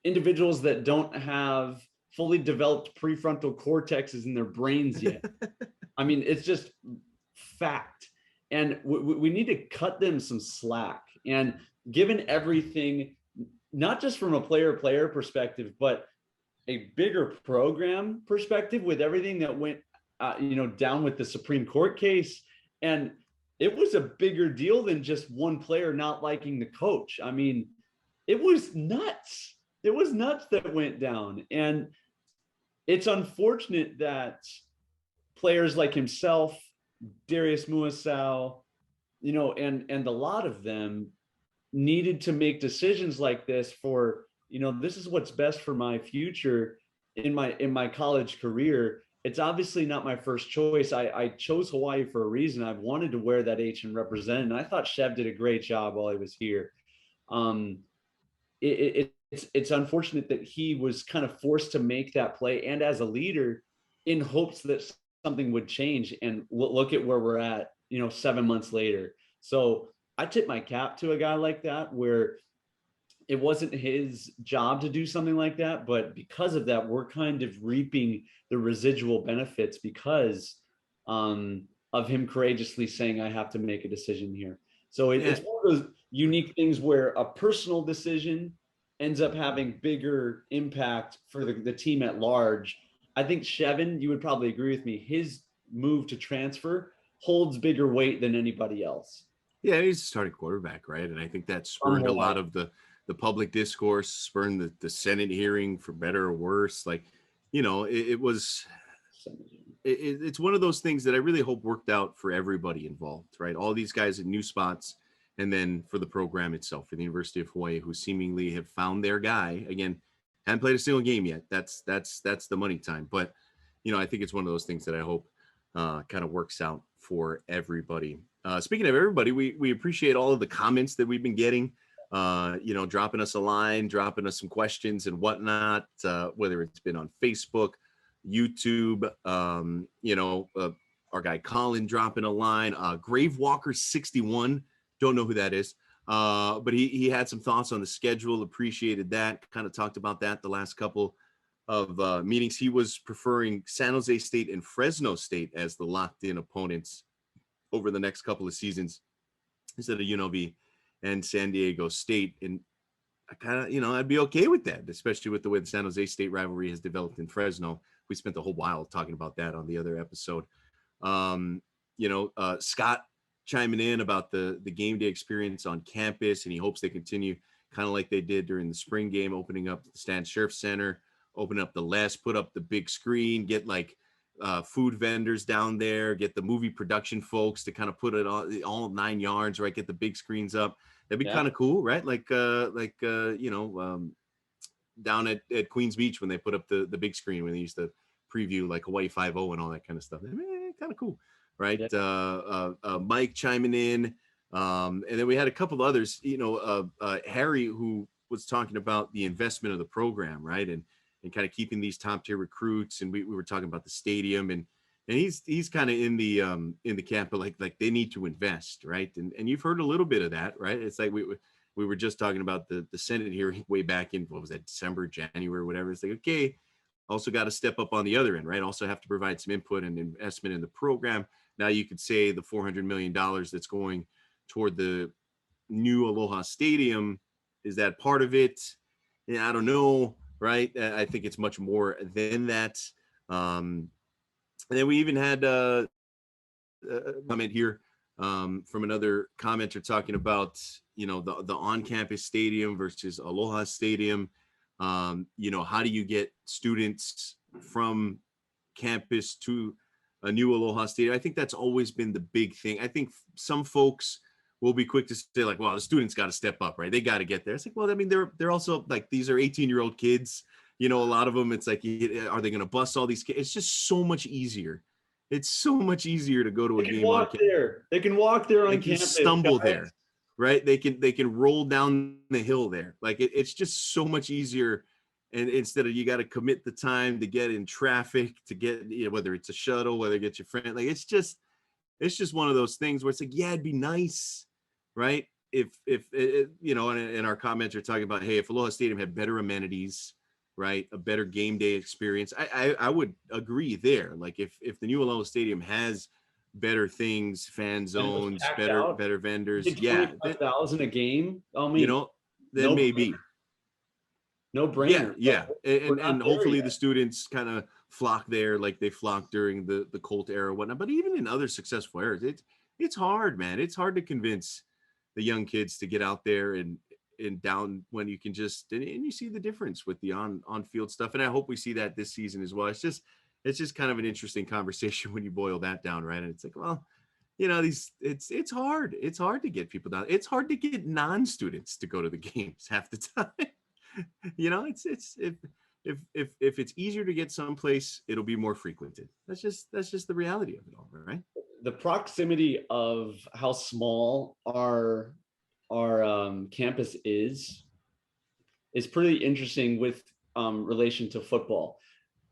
individuals that don't have fully developed prefrontal cortexes in their brains yet. I mean, it's just fact. And we need to cut them some slack. And given everything, not just from a player perspective, but a bigger program perspective, with everything that went down with the Supreme Court case. And it was a bigger deal than just one player not liking the coach. I mean, it was nuts. It was nuts that went down. And it's unfortunate that players like himself, Darius Muasau, and a lot of them needed to make decisions like this for, this is what's best for my future in my college career. It's obviously not my first choice. I chose Hawaii for a reason. I've wanted to wear that H and represent, and I thought Shev did a great job while he was here. It's it's unfortunate that he was kind of forced to make that play, and as a leader, in hopes that something would change. And look at where we're at, 7 months later. So I tip my cap to a guy like that, where it wasn't his job to do something like that, but because of that, we're kind of reaping the residual benefits because of him courageously saying, I have to make a decision here. So it's one of those unique things where a personal decision ends up having bigger impact for the team at large. I think Shevin, you would probably agree with me, his move to transfer holds bigger weight than anybody else. Yeah, he's a starting quarterback, right? And I think that spurred a lot of the public discourse, spurred the Senate hearing, for better or worse. Like, it's one of those things that I really hope worked out for everybody involved, right? All these guys in new spots, and then for the program itself, for the University of Hawaii, who seemingly have found their guy. Again, haven't played a single game yet. That's the money time. But, I think it's one of those things that I hope kind of works out for everybody. Speaking of everybody, we appreciate all of the comments that we've been getting, dropping us a line, dropping us some questions and whatnot, whether it's been on Facebook, YouTube, our guy Colin dropping a line, Gravewalker 61, don't know who that is, but he had some thoughts on the schedule, appreciated that, kind of talked about that the last couple of meetings. He was preferring San Jose State and Fresno State as the locked-in opponents over the next couple of seasons instead of UNLV and San Diego State. And I kind of, I'd be okay with that, especially with the way the San Jose State rivalry has developed in Fresno. We spent a whole while talking about that on the other episode. Scott chiming in about the game day experience on campus, and he hopes they continue kind of like they did during the spring game, opening up the Stan Sheriff Center, open up the Les, put up the big screen, get like food vendors down there, get the movie production folks to kind of put it all 9 yards, right? Get the big screens up. That'd be kind of cool, right? Down at Queens Beach when they put up the big screen, when they used to preview like Hawaii 5-0 and all that kind of stuff. Kind of cool, right? Yeah. Mike chiming in. And then we had a couple others, Harry, who was talking about the investment of the program, right? And kind of keeping these top tier recruits. And we were talking about the stadium, and he's kind of in the camp of like they need to invest, right? And you've heard a little bit of that, right? It's like we were just talking about the Senate hearing way back in, what was that, December, January, whatever. It's like, okay, also got to step up on the other end, right? Also have to provide some input and investment in the program. Now you could say the $400 million that's going toward the new Aloha Stadium, is that part of it? Yeah, I don't know, right? I think it's much more than that. And then we even had a comment here from another commenter talking about, the on-campus stadium versus Aloha Stadium. How do you get students from campus to a new Aloha Stadium? I think that's always been the big thing. I think some folks will be quick to say like, well, the students got to step up, right? They got to get there. It's like, well, I mean, they're also like, these are 18-year-old kids. A lot of them, it's like, are they going to bus all these kids? It's just so much easier. It's so much easier to go to a game. They can walk there on campus. Stumble there, right? They can roll down the hill there. Like it's just so much easier. And instead of, you got to commit the time to get in traffic, to get, whether it's a shuttle, whether it gets your friend, like it's just one of those things where it's like, yeah, it'd be nice, right? If and our comments are talking about, hey, if Aloha Stadium had better amenities, right, a better game day experience, I would agree there. Like if the new Aloha Stadium has better things, fan zones, better vendors, yeah, 1,000 a game. I mean, then maybe. No brainer. Yeah. And hopefully the students kind of flock there like they flocked during the Colt era or whatnot. But even in other successful eras, it's hard, man. It's hard to convince the young kids to get out there and down when you can just, and you see the difference with the on-field stuff. And I hope we see that this season as well. It's just kind of an interesting conversation when you boil that down, right? And it's like, well, it's hard. It's hard to get people down. It's hard to get non-students to go to the games half the time. If it's easier to get someplace, it'll be more frequented. That's just the reality of it all, right? The proximity of how small our campus is is pretty interesting with relation to football.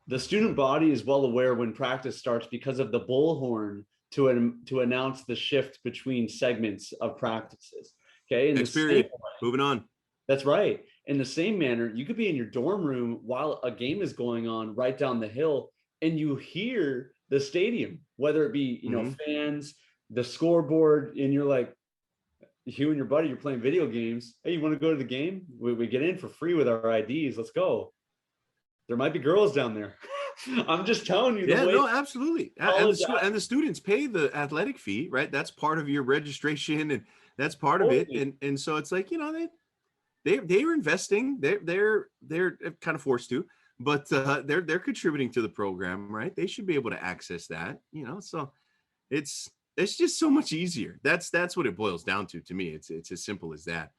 The student body is well aware when practice starts because of the bullhorn to announce the shift between segments of practices. Okay. In Next period. Moving on. That's right. In the same manner, you could be in your dorm room while a game is going on right down the hill, and you hear the stadium, whether it be, fans, the scoreboard, and you're like, you and your buddy, you're playing video games. Hey, you want to go to the game? We get in for free with our IDs. Let's go. There might be girls down there. I'm just telling you. Yeah, no, absolutely. And the students pay the athletic fee, right? That's part of your registration, and that's part of it. And so it's like, they're investing. They're kind of forced to, but they're contributing to the program, right? They should be able to access that, So it's just so much easier. That's what it boils down to me. It's as simple as that.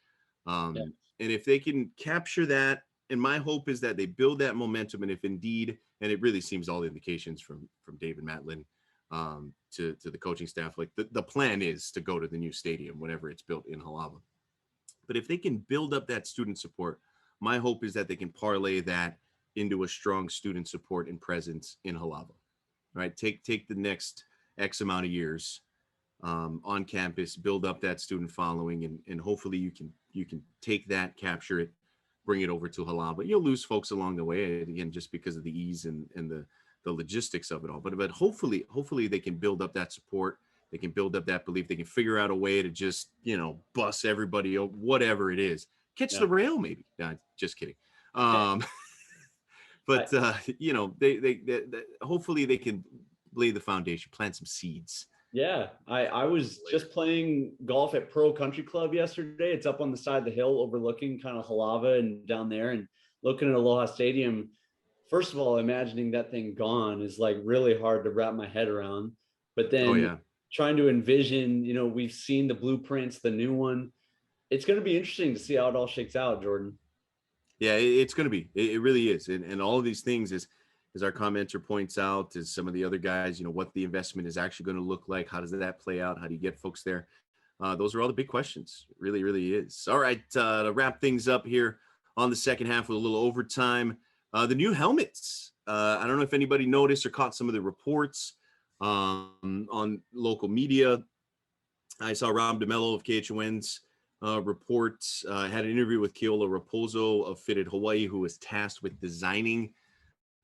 And if they can capture that, and my hope is that they build that momentum, and if indeed, and it really seems all the indications from David Matlin to the coaching staff, like the plan is to go to the new stadium whenever it's built in Halava. But if they can build up that student support, my hope is that they can parlay that into a strong student support and presence in Halava, right? Take the next X amount of years on campus, build up that student following, and hopefully you can take that, capture it, bring it over to Halava. You'll lose folks along the way, again, just because of the ease and the logistics of it all. But hopefully they can build up that support. They can build up that belief. They can figure out a way to just, bus everybody, or whatever it is. Catch the rail, maybe. No, just kidding. But they hopefully they can lay the foundation, plant some seeds. Yeah, I was just playing golf at Pearl Country Club yesterday. It's up on the side of the hill overlooking kind of Halava and down there, and looking at Aloha Stadium. First of all, imagining that thing gone is like really hard to wrap my head around. But then trying to envision, we've seen the blueprints, the new one. It's going to be interesting to see how it all shakes out, Jordan. Yeah, it's going to be. It really is. And all of these things, as our commenter points out, as some of the other guys, what the investment is actually going to look like. How does that play out? How do you get folks there? Those are all the big questions. It really, really is. All right, to wrap things up here on the second half with a little overtime, the new helmets. I don't know if anybody noticed or caught some of the reports on local media. I saw Rob DeMello of KHON's report, had an interview with Keola Raposo of Fitted Hawaii, who was tasked with designing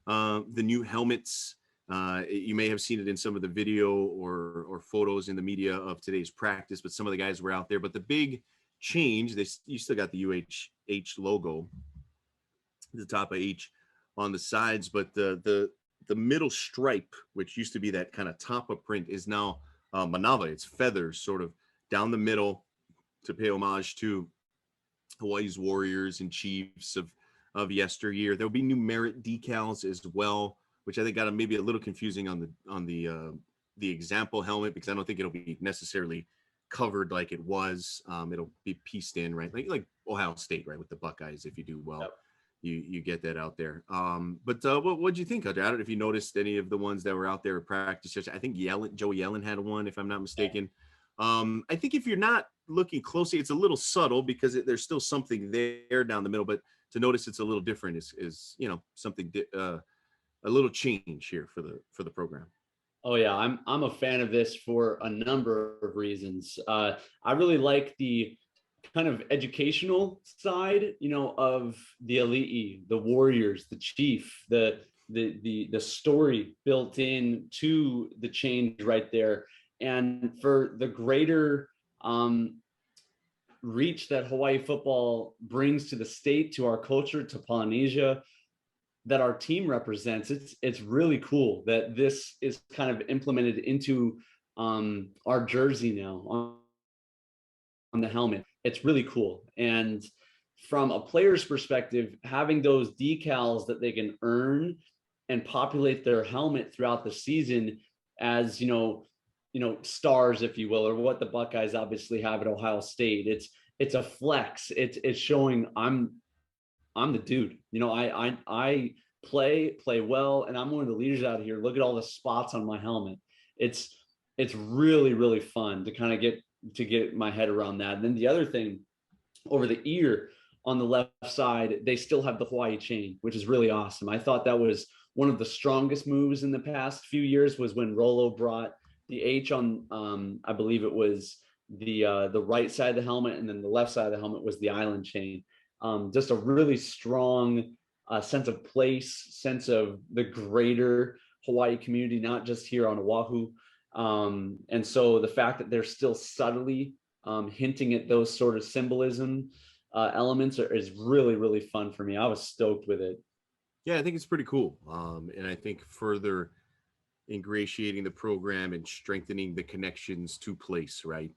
the new helmets. You may have seen it in some of the video or photos in the media of today's practice, but some of the guys were out there. But the big change, you still got the UHH logo, the top of H on the sides, but the middle stripe, which used to be that kind of tapa print, is now manava. It's feathers sort of down the middle to pay homage to Hawaii's warriors and chiefs of yesteryear. There'll be new merit decals as well, which I think got maybe a little confusing on the example helmet, because I don't think it'll be necessarily covered like it was. It'll be pieced in, right? Like Ohio State, right, with the Buckeyes. If you do well, you get that out there. But what'd you think, Hunter? I don't know if you noticed any of the ones that were out there at practice. I think Joe Yellen had one, if I'm not mistaken. I think if you're not looking closely, it's a little subtle because there's still something there down the middle, but to notice it's a little different is something a little change here for the program. Oh yeah, I'm a fan of this for a number of reasons. I really like the kind of educational side, of the elite, the warriors, the chief, the story built in to the change right there, and for the greater reach that Hawaii football brings to the state, to our culture, to Polynesia, that our team represents. It's really cool that this is kind of implemented into our jersey now on the helmet. It's really cool. And from a player's perspective, having those decals that they can earn and populate their helmet throughout the season as, stars, if you will, or what the Buckeyes obviously have at Ohio State. It's a flex. It's showing I'm the dude. I play well, and I'm one of the leaders out here. Look at all the spots on my helmet. It's really, really fun to kind of get my head around that. And then the other thing, over the ear, on the left side, they still have the Hawaii chain, which is really awesome. I thought that was one of the strongest moves in the past few years, was when Rolo brought the H on, I believe it was the right side of the helmet, and then the left side of the helmet was the island chain. Just a really strong sense of place, sense of the greater Hawaii community, not just here on Oahu. And so the fact that they're still subtly hinting at those sort of symbolism elements is really, really fun for me. I was stoked with it. Yeah, I think it's pretty cool. And I think further ingratiating the program and strengthening the connections to place, right?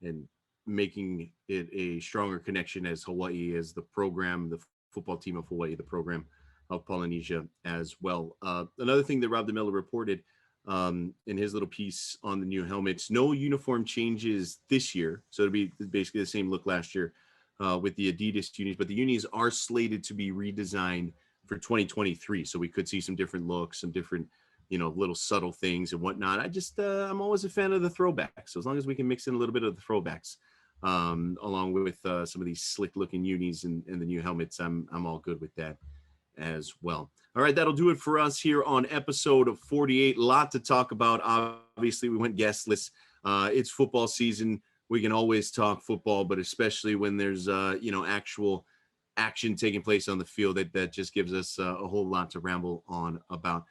And making it a stronger connection as Hawaii, as the program, the football team of Hawaii, the program of Polynesia as well. Another thing that Rob DeMello reported in his little piece on the new helmets, no uniform changes this year. So it'll be basically the same look last year with the Adidas unis, but the unis are slated to be redesigned for 2023. So we could see some different looks, some different, little subtle things and whatnot. I'm always a fan of the throwbacks. So as long as we can mix in a little bit of the throwbacks, along with some of these slick looking unis and the new helmets, I'm all good with that as well. All right, that'll do it for us here on episode 48. A lot to talk about. Obviously, we went guestless. It's football season. We can always talk football, but especially when there's actual action taking place on the field, that just gives us a whole lot to ramble on about.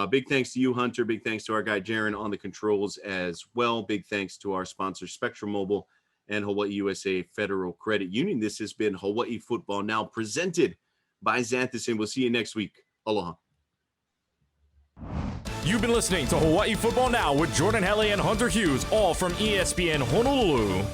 Big thanks to you, Hunter. Big thanks to our guy Jaron on the controls as well. Big thanks to our sponsors, Spectrum Mobile and Hawaii USA Federal Credit Union. This has been Hawaii Football Now, presented by Xanthus, and we'll see you next week. Aloha. You've been listening to Hawaii Football Now with Jordan Helly and Hunter Hughes, all from ESPN Honolulu.